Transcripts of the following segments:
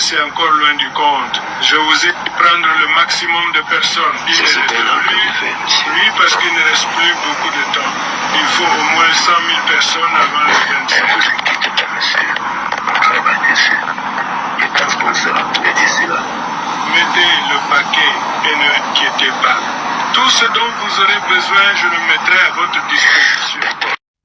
c'est encore loin du compte. Je vous ai dit prendre le maximum de personnes. Ça c'est un peu fait, monsieur. Oui, parce qu'il ne reste plus beaucoup de temps. Il faut au moins 100 000 personnes avant le 25. Ne vous inquiétez pas, monsieur. On travaille dessus. Je pense qu'on sera prêt d'ici là. Mettez le paquet et ne inquiétez pas. Tout ce dont vous aurez besoin, je le mettrai à votre disposition.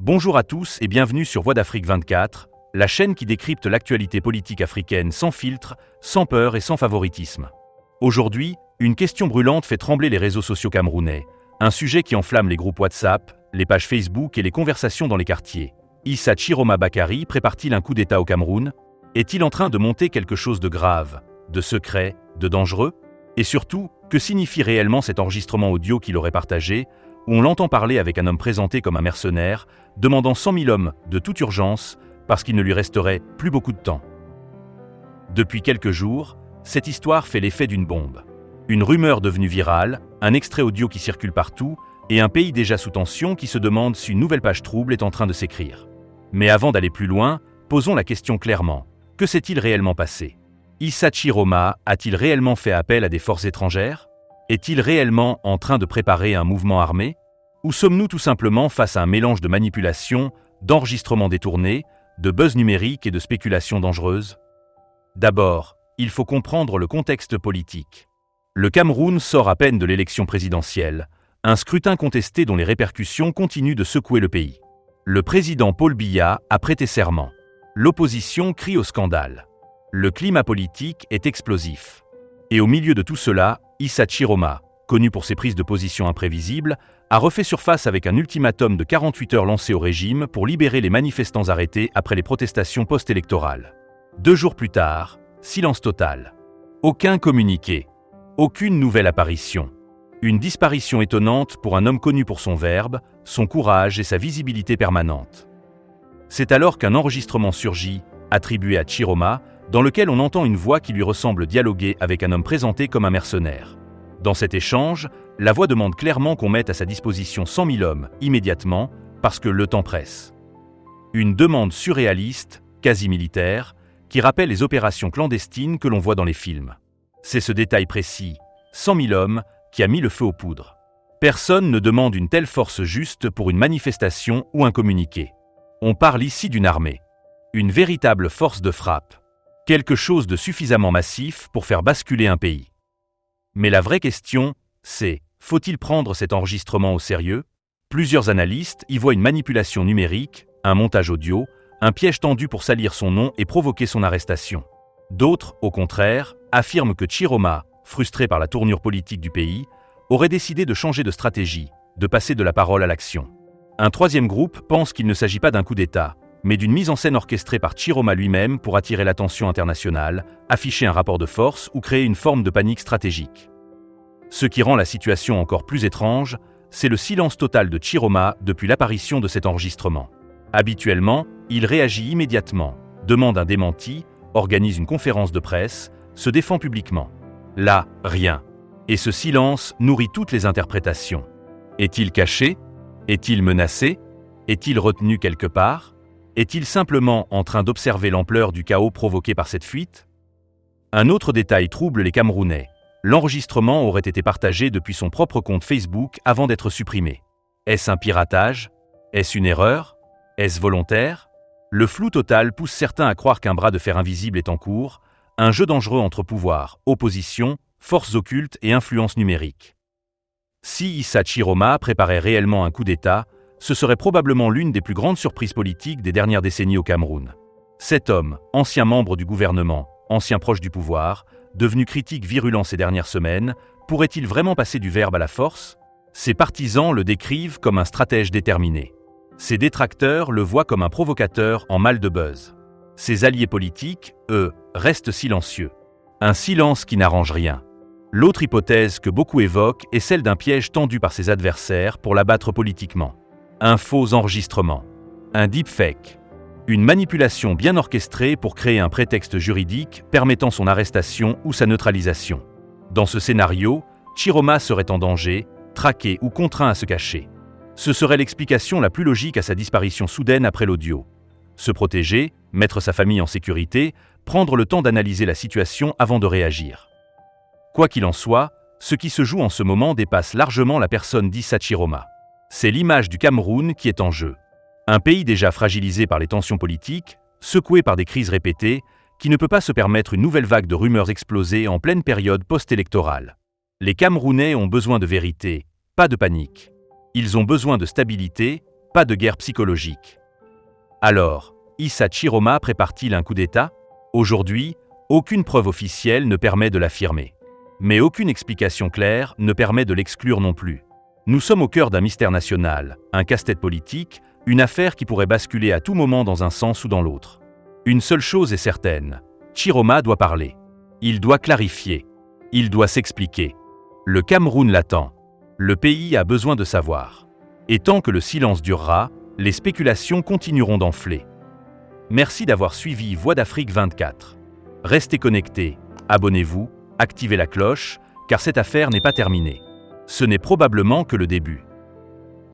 Bonjour à tous et bienvenue sur Voix d'Afrique 24, la chaîne qui décrypte l'actualité politique africaine sans filtre, sans peur et sans favoritisme. Aujourd'hui, une question brûlante fait trembler les réseaux sociaux camerounais, un sujet qui enflamme les groupes WhatsApp, les pages Facebook et les conversations dans les quartiers. Issa Chiroma Bakary prépare-t-il un coup d'État au Cameroun? Est-il en train de monter quelque chose de grave, de secret, de dangereux? Et surtout, que signifie réellement cet enregistrement audio qu'il aurait partagé, où on l'entend parler avec un homme présenté comme un mercenaire, demandant 100 000 hommes de toute urgence parce qu'il ne lui resterait plus beaucoup de temps. Depuis quelques jours, cette histoire fait l'effet d'une bombe. Une rumeur devenue virale, un extrait audio qui circule partout et un pays déjà sous tension qui se demande si une nouvelle page trouble est en train de s'écrire. Mais avant d'aller plus loin, posons la question clairement. Que s'est-il réellement passé? Issa Chiroma a-t-il réellement fait appel à des forces étrangères? Est-il réellement en train de préparer un mouvement armé? Ou sommes-nous tout simplement face à un mélange de manipulation, d'enregistrements détournés, de buzz numérique et de spéculations dangereuses? D'abord, il faut comprendre le contexte politique. Le Cameroun sort à peine de l'élection présidentielle, un scrutin contesté dont les répercussions continuent de secouer le pays. Le président Paul Biya a prêté serment. L'opposition crie au scandale. Le climat politique est explosif. Et au milieu de tout cela, Issa Chiroma, connu pour ses prises de position imprévisibles, a refait surface avec un ultimatum de 48 heures lancé au régime pour libérer les manifestants arrêtés après les protestations post-électorales. 2 jours plus tard, silence total. Aucun communiqué. Aucune nouvelle apparition. Une disparition étonnante pour un homme connu pour son verbe, son courage et sa visibilité permanente. C'est alors qu'un enregistrement surgit, attribué à Chiroma, dans lequel on entend une voix qui lui ressemble dialoguer avec un homme présenté comme un mercenaire. Dans cet échange, la voix demande clairement qu'on mette à sa disposition 100 000 hommes, immédiatement, parce que le temps presse. Une demande surréaliste, quasi militaire, qui rappelle les opérations clandestines que l'on voit dans les films. C'est ce détail précis, 100 000 hommes, qui a mis le feu aux poudres. Personne ne demande une telle force juste pour une manifestation ou un communiqué. On parle ici d'une armée. Une véritable force de frappe. Quelque chose de suffisamment massif pour faire basculer un pays. Mais la vraie question, c'est, faut-il prendre cet enregistrement au sérieux? Plusieurs analystes y voient une manipulation numérique, un montage audio, un piège tendu pour salir son nom et provoquer son arrestation. D'autres, au contraire, affirment que Chiroma, frustré par la tournure politique du pays, aurait décidé de changer de stratégie, de passer de la parole à l'action. Un troisième groupe pense qu'il ne s'agit pas d'un coup d'État, mais d'une mise en scène orchestrée par Chiroma lui-même pour attirer l'attention internationale, afficher un rapport de force ou créer une forme de panique stratégique. Ce qui rend la situation encore plus étrange, c'est le silence total de Chiroma depuis l'apparition de cet enregistrement. Habituellement, il réagit immédiatement, demande un démenti, organise une conférence de presse, se défend publiquement. Là, rien. Et ce silence nourrit toutes les interprétations. Est-il caché? Est-il menacé? Est-il retenu quelque part? Est-il simplement en train d'observer l'ampleur du chaos provoqué par cette fuite? Un autre détail trouble les Camerounais. L'enregistrement aurait été partagé depuis son propre compte Facebook avant d'être supprimé. Est-ce un piratage? Est-ce une erreur? Est-ce volontaire? Le flou total pousse certains à croire qu'un bras de fer invisible est en cours, un jeu dangereux entre pouvoir, opposition, forces occultes et influence numérique. Si Issa Chiroma préparait réellement un coup d'État, ce serait probablement l'une des plus grandes surprises politiques des dernières décennies au Cameroun. Cet homme, ancien membre du gouvernement, ancien proche du pouvoir, devenu critique virulent ces dernières semaines, pourrait-il vraiment passer du verbe à la force? Ses partisans le décrivent comme un stratège déterminé. Ses détracteurs le voient comme un provocateur en mal de buzz. Ses alliés politiques, eux, restent silencieux. Un silence qui n'arrange rien. L'autre hypothèse que beaucoup évoquent est celle d'un piège tendu par ses adversaires pour l'abattre politiquement. Un faux enregistrement. Un deepfake. Une manipulation bien orchestrée pour créer un prétexte juridique permettant son arrestation ou sa neutralisation. Dans ce scénario, Chiroma serait en danger, traqué ou contraint à se cacher. Ce serait l'explication la plus logique à sa disparition soudaine après l'audio. Se protéger, mettre sa famille en sécurité, prendre le temps d'analyser la situation avant de réagir. Quoi qu'il en soit, ce qui se joue en ce moment dépasse largement la personne d'Issa Chiroma. C'est l'image du Cameroun qui est en jeu. Un pays déjà fragilisé par les tensions politiques, secoué par des crises répétées, qui ne peut pas se permettre une nouvelle vague de rumeurs explosées en pleine période post-électorale. Les Camerounais ont besoin de vérité, pas de panique. Ils ont besoin de stabilité, pas de guerre psychologique. Alors, Issa Chiroma prépare-t-il un coup d'État? Aujourd'hui, aucune preuve officielle ne permet de l'affirmer. Mais aucune explication claire ne permet de l'exclure non plus. Nous sommes au cœur d'un mystère national, un casse-tête politique, une affaire qui pourrait basculer à tout moment dans un sens ou dans l'autre. Une seule chose est certaine, Chiroma doit parler. Il doit clarifier. Il doit s'expliquer. Le Cameroun l'attend. Le pays a besoin de savoir. Et tant que le silence durera, les spéculations continueront d'enfler. Merci d'avoir suivi Voix d'Afrique 24. Restez connectés, abonnez-vous, activez la cloche, car cette affaire n'est pas terminée. Ce n'est probablement que le début.